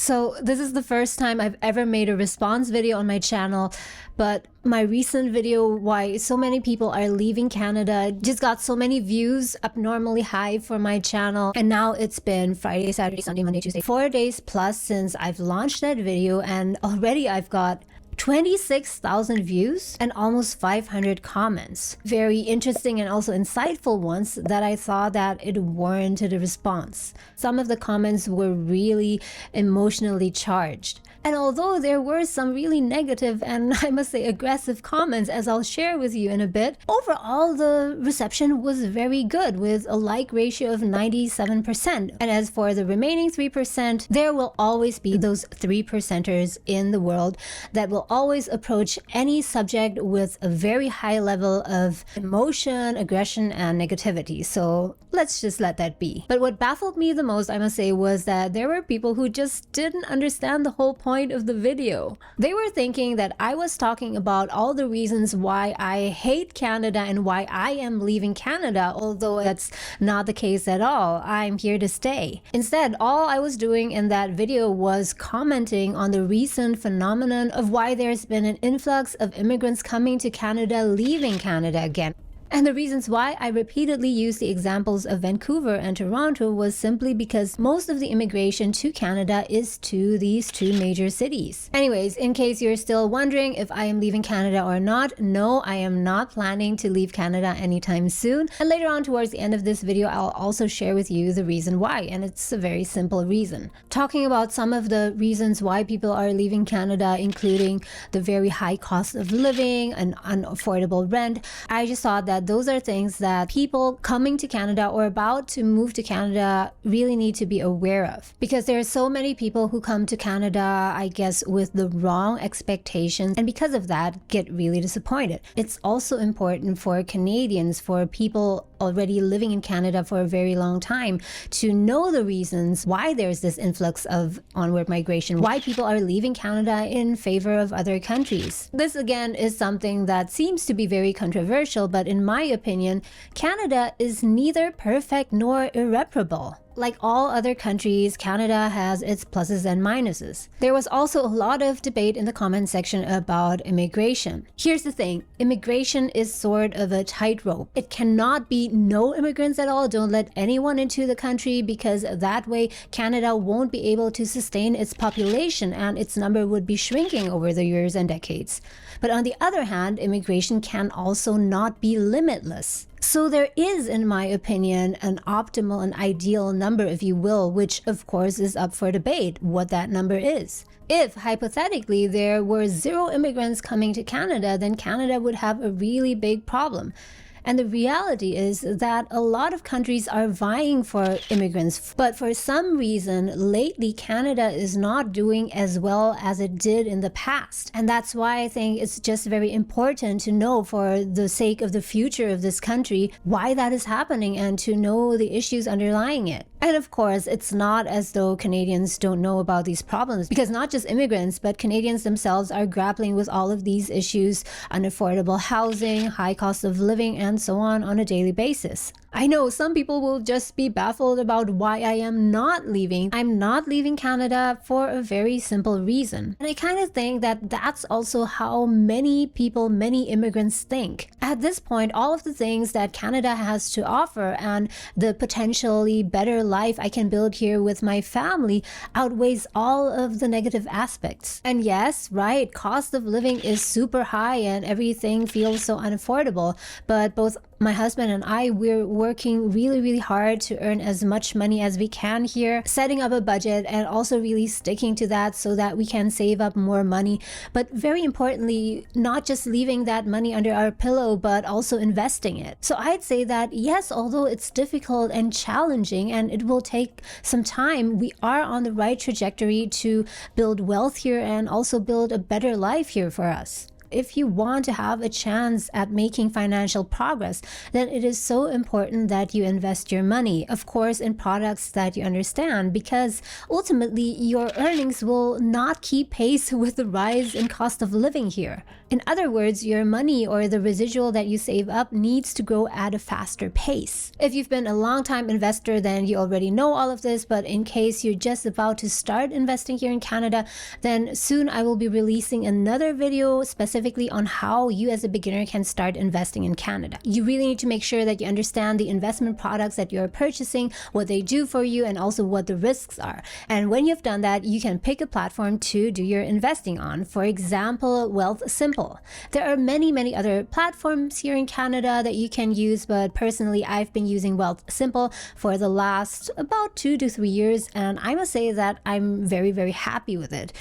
So this is the first time I've ever made a response video on my channel, but my recent video why so many people are leaving Canada just got so many views, abnormally high for my channel. And now it's been Friday, Saturday, Sunday, Monday, Tuesday, 4 days plus since I've launched that video, and already I've got 26,000 views and almost 500 comments. Very interesting and also insightful ones that I thought that it warranted a response. Some of the comments were really emotionally charged. And although there were some really negative and I must say aggressive comments, as I'll share with you in a bit, overall the reception was very good with a like ratio of 97%. And as for the remaining 3%, there will always be those 3%ers in the world that will always approach any subject with a very high level of emotion, aggression, and negativity. So let's just let that be. But what baffled me the most, I must say, was that there were people who just didn't understand the whole point of the video. They were thinking that I was talking about all the reasons why I hate Canada and why I am leaving Canada, although that's not the case at all. I'm here to stay. Instead, all I was doing in that video was commenting on the recent phenomenon of why there's been an influx of immigrants coming to Canada, leaving Canada again. And the reasons why I repeatedly used the examples of Vancouver and Toronto was simply because most of the immigration to Canada is to these two major cities. Anyways, in case you're still wondering if I am leaving Canada or not, no, I am not planning to leave Canada anytime soon. And later on towards the end of this video, I'll also share with you the reason why, and it's a very simple reason. Talking about some of the reasons why people are leaving Canada, including the very high cost of living and unaffordable rent, I just thought that those are things that people coming to Canada or about to move to Canada really need to be aware of. Because there are so many people who come to Canada, I guess, with the wrong expectations, and because of that, get really disappointed. It's also important for Canadians, for people already living in Canada for a very long time, to know the reasons why there's this influx of onward migration, why people are leaving Canada in favor of other countries. This again is something that seems to be very controversial, but in my opinion, Canada is neither perfect nor irreparable. Like all other countries, Canada has its pluses and minuses. There was also a lot of debate in the comment section about immigration. Here's the thing, immigration is sort of a tightrope. It cannot be no immigrants at all. Don't let anyone into the country, because that way Canada won't be able to sustain its population and its number would be shrinking over the years and decades. But on the other hand, immigration can also not be limitless. So there is, in my opinion, an optimal and ideal number, if you will, which of course is up for debate, what that number is. If, hypothetically, there were 0 immigrants coming to Canada, then Canada would have a really big problem. And the reality is that a lot of countries are vying for immigrants, but for some reason, lately, Canada is not doing as well as it did in the past. And that's why I think it's just very important to know, for the sake of the future of this country, why that is happening and to know the issues underlying it. And of course, it's not as though Canadians don't know about these problems, because not just immigrants, but Canadians themselves are grappling with all of these issues: unaffordable housing, high cost of living, and so on a daily basis. I know some people will just be baffled about why I am not leaving. I'm not leaving Canada for a very simple reason. And I kind of think that that's also how many people, many immigrants think. At this point, all of the things that Canada has to offer and the potentially better life I can build here with my family outweighs all of the negative aspects. And yes, right, cost of living is super high and everything feels so unaffordable, but both my husband and I, we're working really hard to earn as much money as we can here, setting up a budget and also really sticking to that so that we can save up more money. But very importantly, not just leaving that money under our pillow, but also investing it. So I'd say that yes, although it's difficult and challenging and it will take some time, we are on the right trajectory to build wealth here and also build a better life here for us. If you want to have a chance at making financial progress, then it is so important that you invest your money, of course, in products that you understand, because ultimately your earnings will not keep pace with the rise in cost of living here. In other words, your money or the residual that you save up needs to grow at a faster pace. If you've been a long-time investor, then you already know all of this, but in case you're just about to start investing here in Canada, then soon I will be releasing another video specifically on how you as a beginner can start investing in Canada. You really need to make sure that you understand the investment products that you're purchasing, what they do for you, and also what the risks are. And when you've done that, you can pick a platform to do your investing on. For example, Wealthsimple. There are many other platforms here in Canada that you can use, but personally I've been using Wealthsimple for the last about 2 to 3 years, and I must say that I'm very happy with it.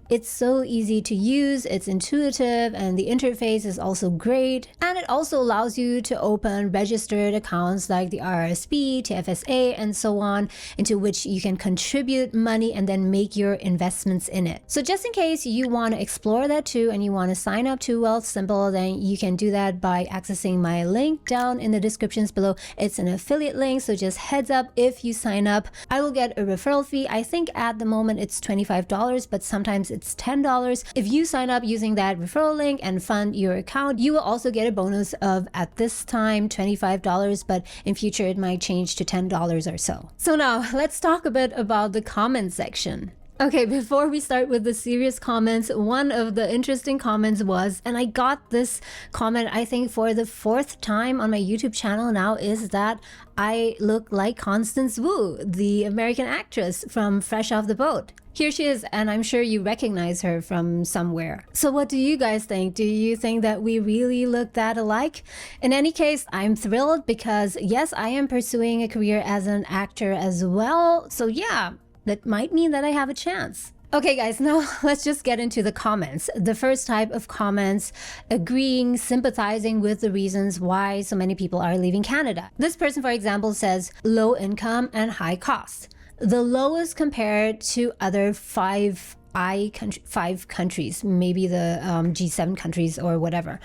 It's so easy to use, it's intuitive, and the interface is also great. And it also allows you to open registered accounts like the RRSP, TFSA, and so on, into which you can contribute money and then make your investments in it. So just in case you want to explore that too and you want to sign up to Wealthsimple, then you can do that by accessing my link down in the descriptions below. It's an affiliate link, so just heads up, if you sign up, I will get a referral fee. I think at the moment it's $25, but sometimes it's $10. If you sign up using that referral link and fund your account, you will also get a bonus of, at this time, $25, but in future it might change to $10 or so. So now let's talk a bit about the comment section. Okay, before we start with the serious comments, one of the interesting comments was, and I got this comment I think for the 4th time on my YouTube channel now, is that I look like Constance Wu, the American actress from Fresh Off the Boat. Here she is, and I'm sure you recognize her from somewhere. So what do you guys think? Do you think that we really look that alike? In any case, I'm thrilled because yes, I am pursuing a career as an actor as well. So yeah, that might mean that I have a chance. Okay guys, now let's just get into the comments. The first type of comments, agreeing, sympathizing with the reasons why so many people are leaving Canada. This person, for example, says low income and high cost. The lowest compared to other five countries, maybe the G7 countries or whatever.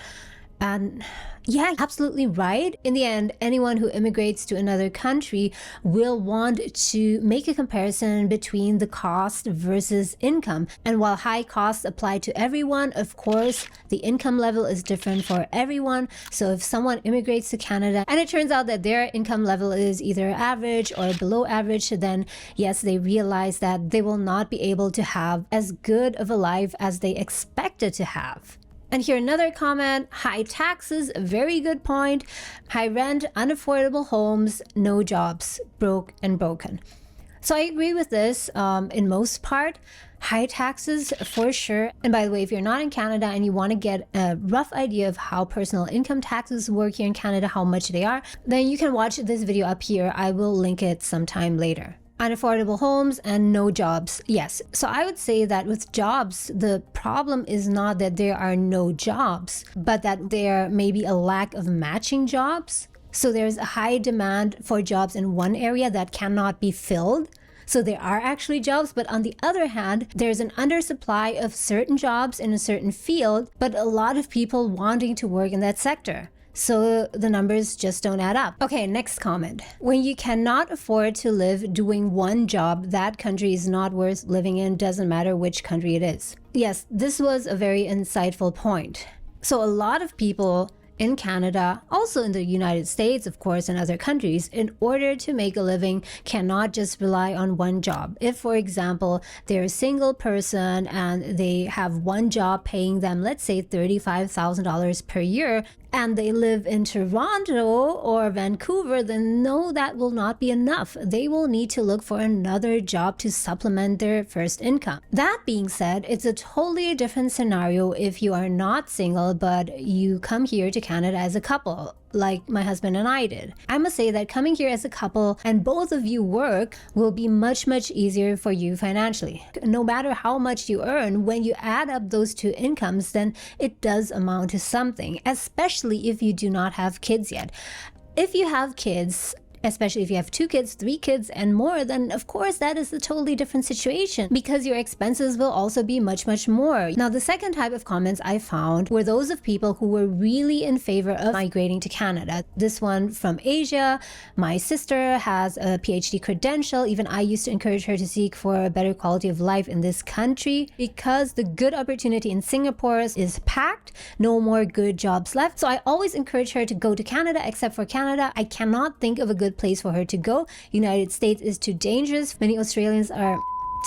And yeah, absolutely right. In the end, anyone who immigrates to another country will want to make a comparison between the cost versus income. And while high costs apply to everyone, of course, the income level is different for everyone. So if someone immigrates to Canada and it turns out that their income level is either average or below average, then yes, they realize that they will not be able to have as good of a life as they expected to have. And here another comment, high taxes, very good point. High rent, unaffordable homes, no jobs, broke and broken. So I agree with this in most part. High taxes for sure. And by the way, if you're not in Canada and you want to get a rough idea of how personal income taxes work here in Canada, how much they are, then you can watch this video up here. I will link it sometime later. Unaffordable homes and no jobs. Yes. So I would say that with jobs, the problem is not that there are no jobs, but that there may be a lack of matching jobs. So there's a high demand for jobs in one area that cannot be filled. So there are actually jobs, but on the other hand, there's an undersupply of certain jobs in a certain field, but a lot of people wanting to work in that sector. So the numbers just don't add up. Okay, next comment. When you cannot afford to live doing one job, that country is not worth living in, doesn't matter which country it is. Yes, this was a very insightful point. So a lot of people in Canada, also in the United States, of course, and other countries, in order to make a living, cannot just rely on one job. If, for example, they're a single person and they have one job paying them, let's say $35,000 per year, and they live in Toronto or Vancouver, then no, that will not be enough. They will need to look for another job to supplement their first income. That being said, it's a totally different scenario if you are not single, but you come here to Canada as a couple, like my husband and I did. I must say that coming here as a couple and both of you work will be much easier for you financially. No matter how much you earn, when you add up those two incomes, then it does amount to something, especially if you do not have kids yet. If you have kids especially if you have 2 kids, 3 kids, and more, then of course that is a totally different situation because your expenses will also be much, much more. Now, the second type of comments I found were those of people who were really in favor of migrating to Canada. This one from Asia. My sister has a PhD credential. Even I used to encourage her to seek for a better quality of life in this country because the good opportunity in Singapore is packed, no more good jobs left. So I always encourage her to go to Canada, except for Canada. I cannot think of a good place for her to go. United States is too dangerous. Many Australians are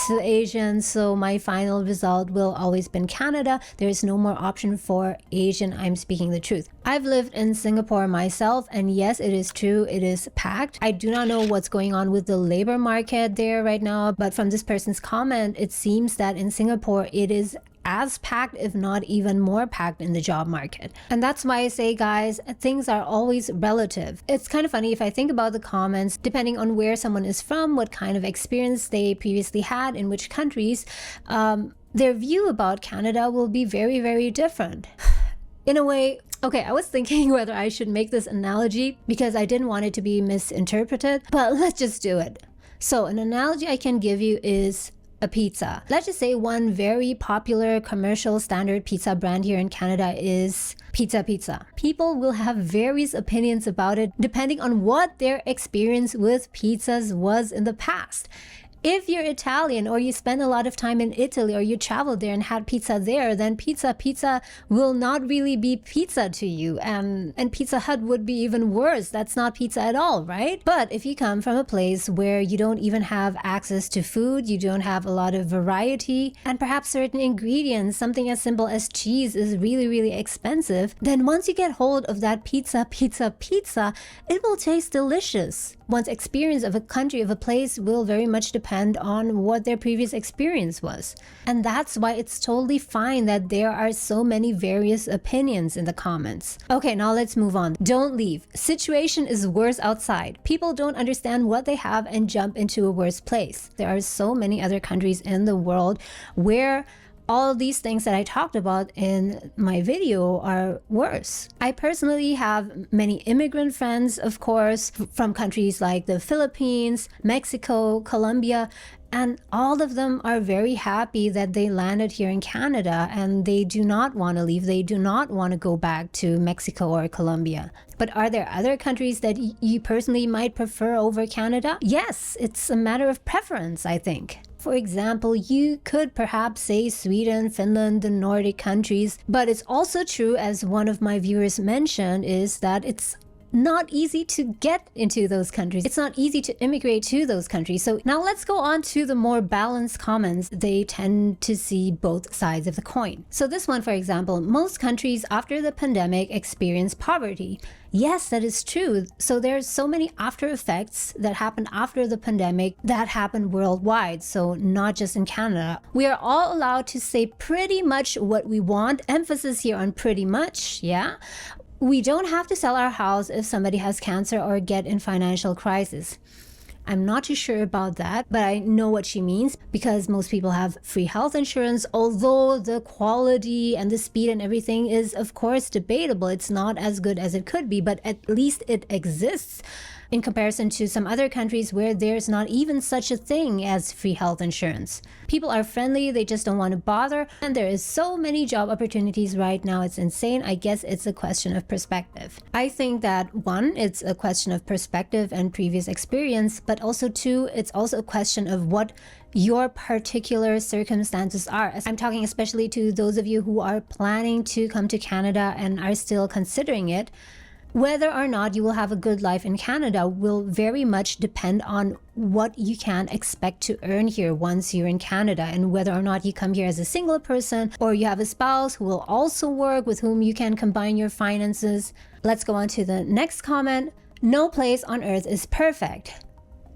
to Asian, so my final result will always been Canada. There is no more option for Asian. I'm speaking the truth. I've lived in Singapore myself, and yes, it is true, it is packed. I do not know what's going on with the labor market there right now, but from this person's comment, it seems that in Singapore it is as packed, if not even more packed in the job market. And that's why I say, guys, things are always relative. It's kind of funny if I think about the comments, depending on where someone is from, what kind of experience they previously had, in which countries, their view about Canada will be very, very different. In a way, okay, I was thinking whether I should make this analogy because I didn't want it to be misinterpreted, but let's just do it. So an analogy I can give you is a pizza. Let's just say one very popular commercial standard pizza brand here in Canada is Pizza. People will have various opinions about it depending on what their experience with pizzas was in the past. If you're Italian or you spend a lot of time in Italy or you traveled there and had pizza there, then pizza will not really be pizza to you. And Pizza Hut would be even worse. That's not pizza at all, right? But if you come from a place where you don't even have access to food, you don't have a lot of variety, and perhaps certain ingredients, something as simple as cheese is really, really expensive, then once you get hold of that pizza, it will taste delicious. One's experience of a country, of a place, will very much depend on what their previous experience was. And that's why it's totally fine that there are so many various opinions in the comments. Okay, now let's move on. Don't leave. Situation is worse outside. People don't understand what they have and jump into a worse place. There are so many other countries in the world where all these things that I talked about in my video are worse. I personally have many immigrant friends, of course, from countries like the Philippines, Mexico, Colombia, and all of them are very happy that they landed here in Canada and they do not want to leave. They do not want to go back to Mexico or Colombia. But are there other countries that you personally might prefer over Canada? Yes, it's a matter of preference, I think. For example, you could perhaps say Sweden, Finland, the Nordic countries, but it's also true, as one of my viewers mentioned, is that it's not easy to get into those countries. It's not easy to immigrate to those countries. So now let's go on to the more balanced comments. They tend to see both sides of the coin. So this one, for example, most countries after the pandemic experience poverty. Yes, that is true. So there's so many after effects that happened after the pandemic that happened worldwide. So not just in Canada. We are all allowed to say pretty much what we want. Emphasis here on pretty much, yeah? We don't have to sell our house if somebody has cancer or get in financial crisis. I'm not too sure about that, but I know what she means because most people have free health insurance, although the quality and the speed and everything is, of course, debatable. It's not as good as it could be, but at least it exists in comparison to some other countries where there's not even such a thing as free health insurance. People are friendly, they just don't want to bother, and there is so many job opportunities right now, it's insane. I guess it's a question of perspective. I think that one, it's a question of perspective and previous experience, but also two, it's also a question of what your particular circumstances are. I'm talking especially to those of you who are planning to come to Canada and are still considering it. Whether or not you will have a good life in Canada will very much depend on what you can expect to earn here once you're in Canada, and whether or not you come here as a single person or you have a spouse who will also work with whom you can combine your finances. Let's go on to the next comment. No place on earth is perfect.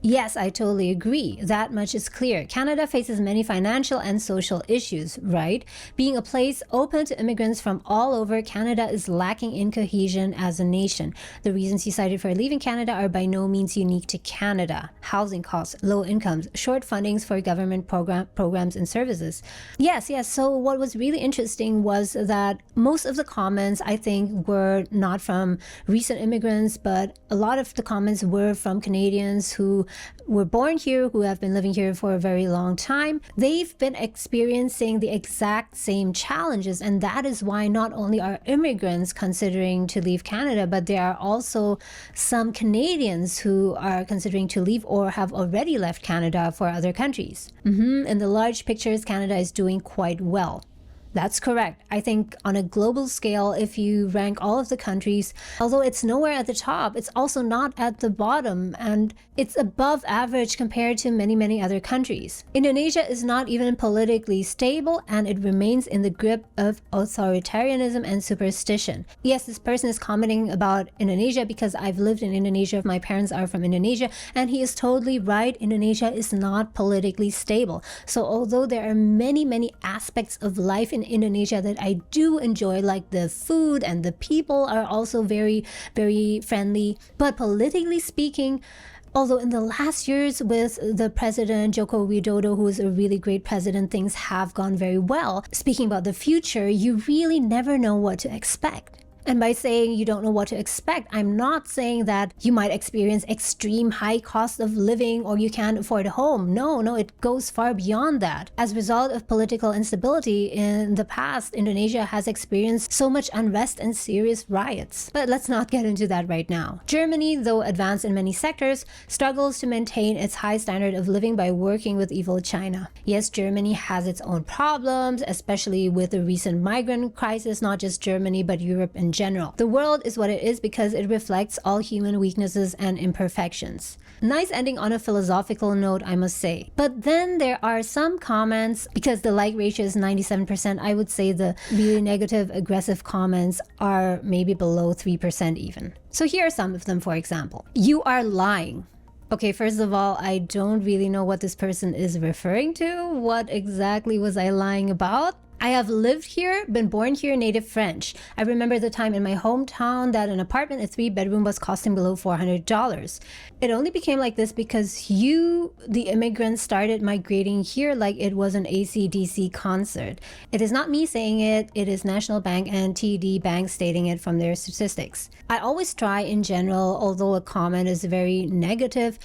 Yes, I totally agree. That much is clear. Canada faces many financial and social issues, right? Being a place open to immigrants from all over, Canada is lacking in cohesion as a nation. The reasons you cited for leaving Canada are by no means unique to Canada. Housing costs, low incomes, short fundings for government programs and services. Yes. So what was really interesting was that most of the comments, I think, were not from recent immigrants, but a lot of the comments were from Canadians who were born here, who have been living here for a very long time. They've been experiencing the exact same challenges, and that is why not only are immigrants considering to leave Canada, but there are also some Canadians who are considering to leave or have already left Canada for other countries. In the large pictures, Canada is doing quite well. That's correct. I think on a global scale, if you rank all of the countries, although it's nowhere at the top, it's also not at the bottom, and it's above average compared to many other countries. Indonesia is not even politically stable, and it remains in the grip of authoritarianism and superstition. Yes, this person is commenting about Indonesia because I've lived in Indonesia. My parents are from Indonesia, and he is totally right. Indonesia is not politically stable. So although there are many aspects of life in Indonesia that I do enjoy, like the food and the people are also very friendly, but politically speaking, although in the last years with the president Joko Widodo, who is a really great president, things have gone very well. Speaking about the future, you really never know what to expect. And by saying you don't know what to expect, I'm not saying that you might experience extreme high cost of living or you can't afford a home. No, it goes far beyond that. As a result of political instability in the past, Indonesia has experienced so much unrest and serious riots. But let's not get into that right now. Germany, though advanced in many sectors, struggles to maintain its high standard of living by working with evil China. Yes, Germany has its own problems, especially with the recent migrant crisis, not just Germany, but Europe in general. The world is what it is because it reflects all human weaknesses and imperfections. Nice ending on a philosophical note, I must say. But then there are some comments, because the like ratio is 97%, I would say the really negative, aggressive comments are maybe below 3% even. So here are some of them, for example. You are lying. Okay, first of all, I don't really know what this person is referring to. What exactly was I lying about? I have lived here, been born here, native French. I remember the time in my hometown that an apartment, a 3-bedroom, was costing below $400. It only became like this because you, the immigrants, started migrating here like it was an AC/DC concert. It is not me saying it, it is National Bank and TD Bank stating it from their statistics. I always try in general, although a comment is very negative,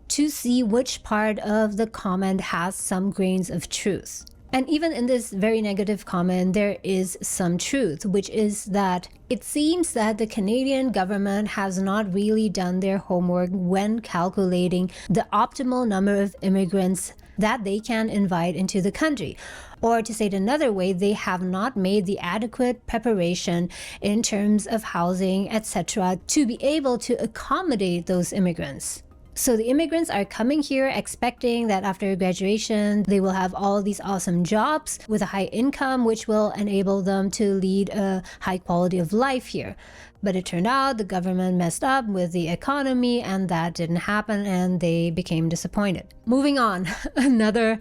to see which part of the comment has some grains of truth. And even in this very negative comment, there is some truth, which is that it seems that the Canadian government has not really done their homework when calculating the optimal number of immigrants that they can invite into the country. Or to say it another way, they have not made the adequate preparation in terms of housing, etc., to be able to accommodate those immigrants. So the immigrants are coming here expecting that after graduation, they will have all these awesome jobs with a high income, which will enable them to lead a high quality of life here. But it turned out the government messed up with the economy and that didn't happen and they became disappointed. Moving on, another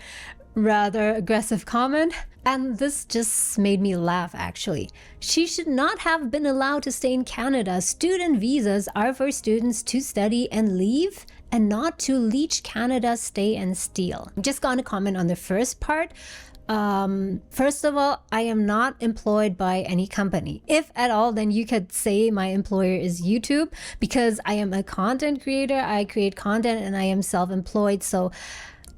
rather aggressive comment, and this just made me laugh actually. She should not have been allowed to stay in Canada. Student visas are for students to study and leave, and not to leech Canada, stay and steal. I'm just gonna comment on the first part. First of all, I am not employed by any company. If at all, then you could say my employer is YouTube, because I am a content creator. I create content and I am self-employed, so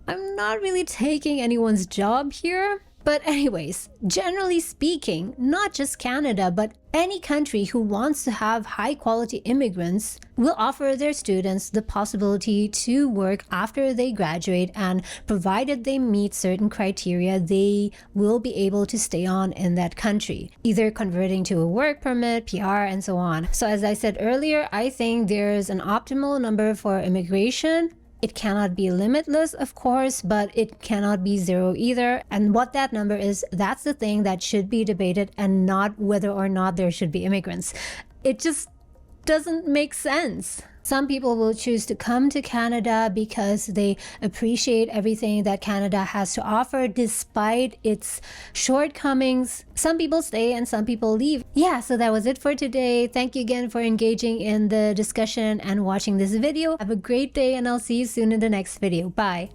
I'm not really taking anyone's job here. But anyways, generally speaking, not just Canada, but any country who wants to have high quality immigrants will offer their students the possibility to work after they graduate, and provided they meet certain criteria, they will be able to stay on in that country, either converting to a work permit, PR, and so on. So as I said earlier, I think there's an optimal number for immigration. It cannot be limitless, of course, but it cannot be zero either. And what that number is, that's the thing that should be debated, and not whether or not there should be immigrants. It just doesn't make sense. Some people will choose to come to Canada because they appreciate everything that Canada has to offer despite its shortcomings. Some people stay and some people leave. Yeah, so that was it for today. Thank you again for engaging in the discussion and watching this video. Have a great day and I'll see you soon in the next video. Bye.